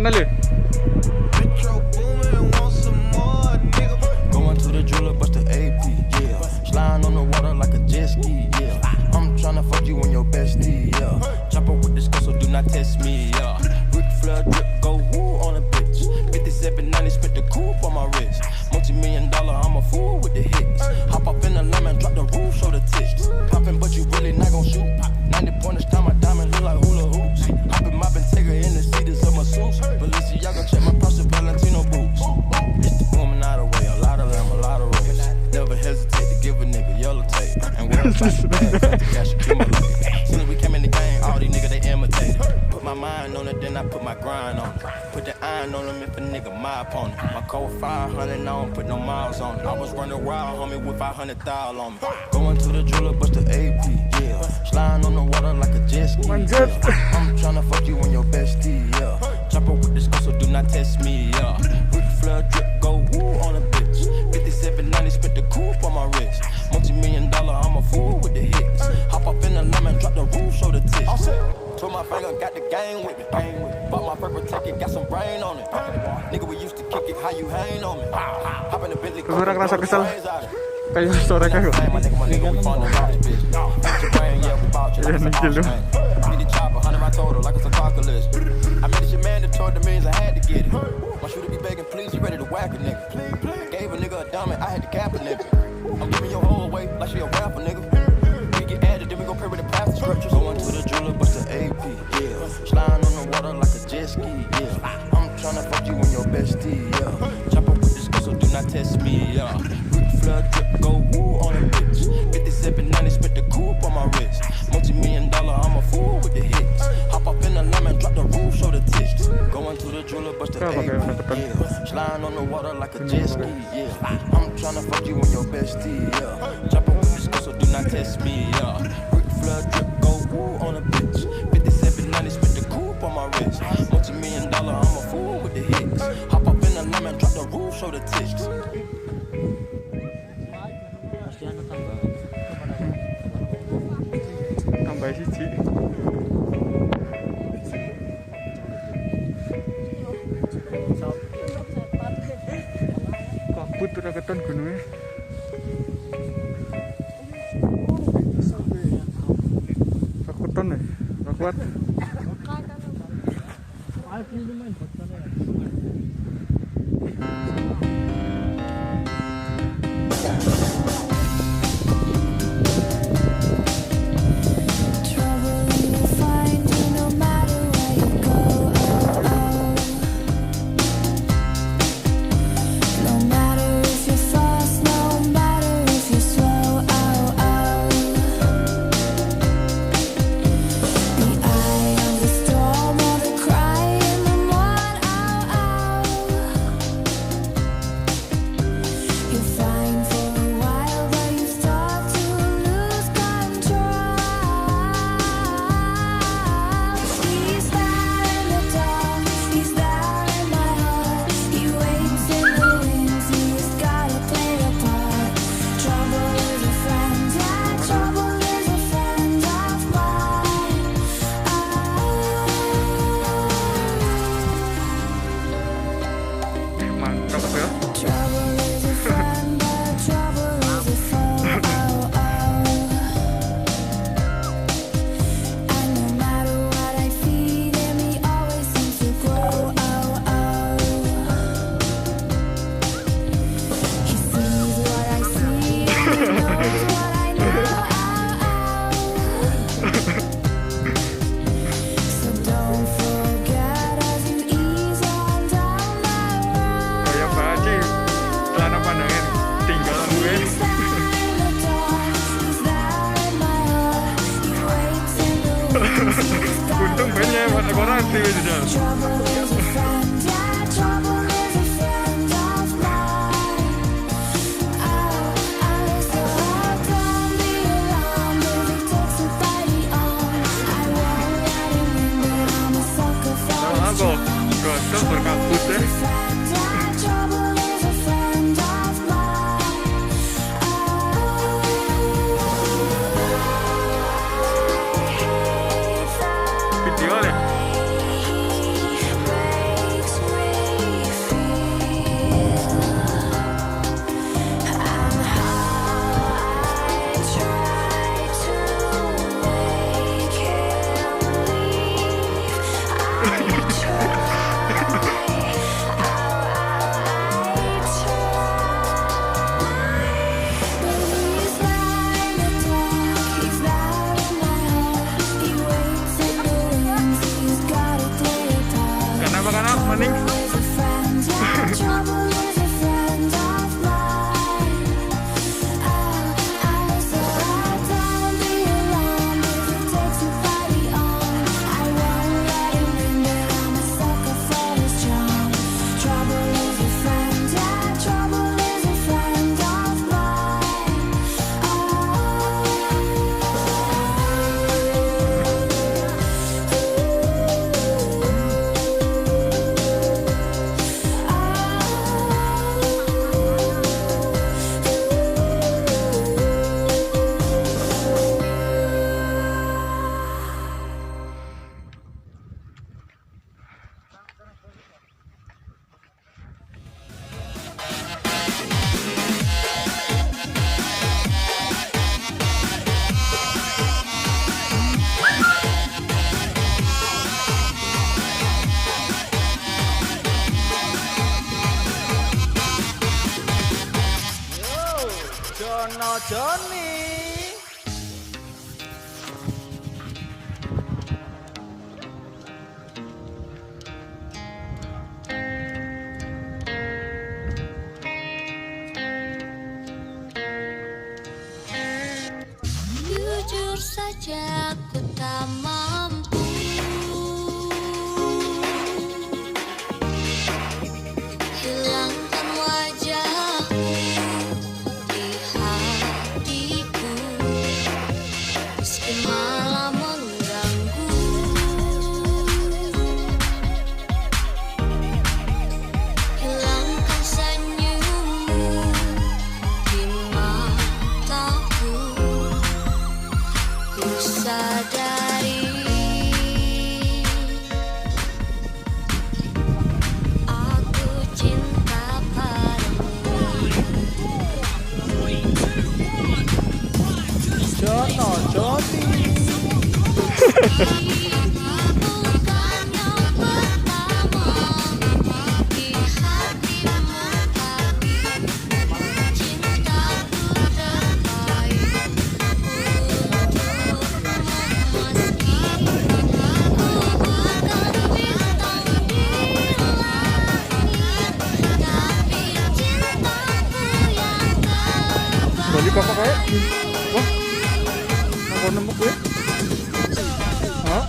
mana lu? Going to the jeweler, bust the AP, yeah. Sliding on the water like a jet ski, yeah. I'm tryna fuck you and your bestie, yeah. Chop up with this girl, so do not test me, yeah. Rick flood drip, go woo on a bitch. 5790, spent the coupe on my wrist. Multi-million-dollar, I'm a fool with the hits. Hop up in the lemon, drop the roof, show the tits. Poppin', but you really not gon' shoot. 90 pointers, time my diamond look like hula hoops. Hoppin', moppin', take her in the seats of my suits. Balenciaga, check my purse, Valentino boots. It's the woman out of way, a lot of them, a lot of race. Never hesitate to give a nigga yellow tape. And we're about to bag, the cash accumulate. Soon as we came in the game, all these niggas, they imitated. Put my mind on it, then I put my grind on it. Put the iron on them if a nigga my opponent. My code 500, I don't put no miles on it. I was running wild, homie, with 500,000 on me. Going to the jeweler, bust the AP, yeah. Sliding on the water like a jet ski, yeah. I'm tryna fuck you and your bestie, yeah. Chop up with this girl, so do not test me, yeah. Rick flood drip, go woo on a bitch. 5790, spent the coupe on my wrist. Multi-million-dollar, I'm a fool with the hits. Hop up in the lemon, drop the roof, show the tits. Told my finger, got the game with me. Bought my purple ticket, got some brain on it. Nigga, we used to kick it, how you hang on me? Hop in the Bentley, Kurang rasa kesel. Kayak suara kayak. Ya nikil lu. I made it your man that told the means I had to get it. My shooter be begging, please, you ready to whack a nigga. Gave a nigga a diamond, I had to cap a nigga. I'm giving your whole away like she a rapper, nigga. We get added, then we go pray with the plastic scriptures. Going to the jeweler, bust the AP, yeah. Sliding on the water like a jet ski, yeah. I'm tryna fuck you and your bestie, yeah. Chop up with this girl, so do not test me, yeah. Rick flood drip, go woo on a bitch. 5790, spent the coupe on my wrist. Multi-million-dollar, I'm a fool with the hits. Hop up in the lemon, drop the roof, show the tits. Going to the jeweler, bust the AP, yeah. Sliding on the water like a jet ski, yeah. I'm tryna fuck you and your bestie, yeah. Chop up with this girl, so do not test me, yeah. Rick flood drip, go woo on a bitch. 5790, spent the coupe on my wrist. Multi-million-dollar, I'm a fool with the hits. Hop up in the lemon, drop the roof, show the tits. Tambah siji. Kabut ora keton gunungnya. Keton ya, ora kuat. Untung banyak warna koran sih sudah. Gosok berkabut ya. Video deh. Jono Joni. Jujur saja ku tak mampu hilangkan wajahmu di hatiku, meski malam mengganggu. Hilangkan senyummu di mataku. Ku sadari aku cinta padamu. Jono Joni. Bukan yang pertama di hatimu, tapi cintaku terbaik untukmu. Meski aku bukan bintang di langit, tapi cintaku yang terbaik. Balik apa kayak? Wah, aku nemu gue. Hah?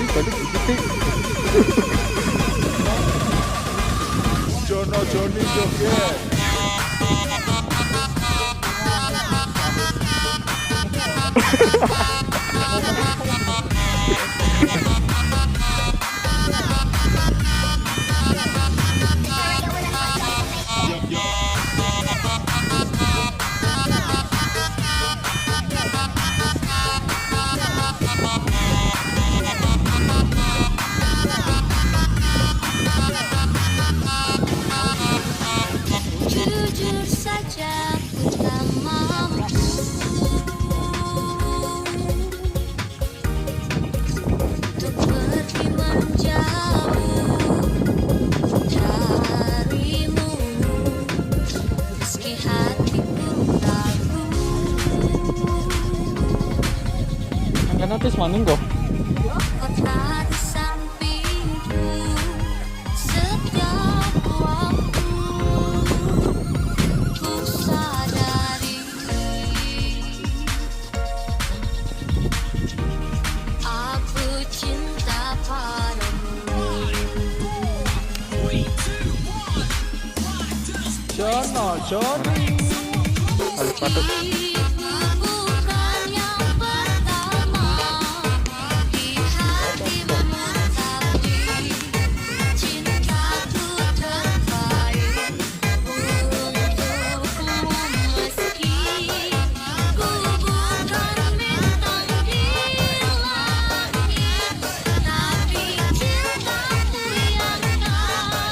Balik titik. Jono Joni joget. Jujur saja ku tak mampu untuk pergi menjauh darimu, meski hatiku ragu. Kan atas maning kok. Kota di sampingku setiap waktu. Ku sadari aku cinta padamu. Jono Joni. Balik patut. Bukan yang pertama di hatimu, tapi cintaku terbaik untukmu. Meski ku bukan bintang di langit, tapi cintaku yang terbaik.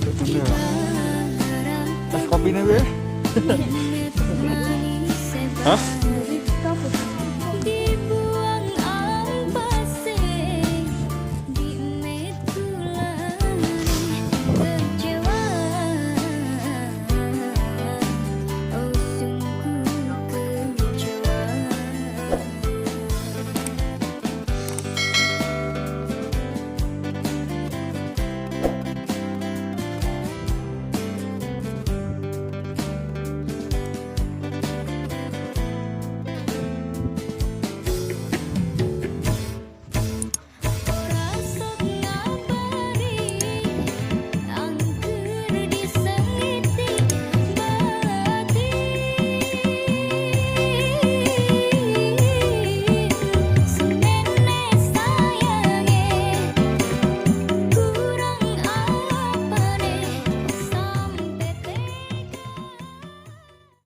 apik bener. Es kopinya gue. Hah?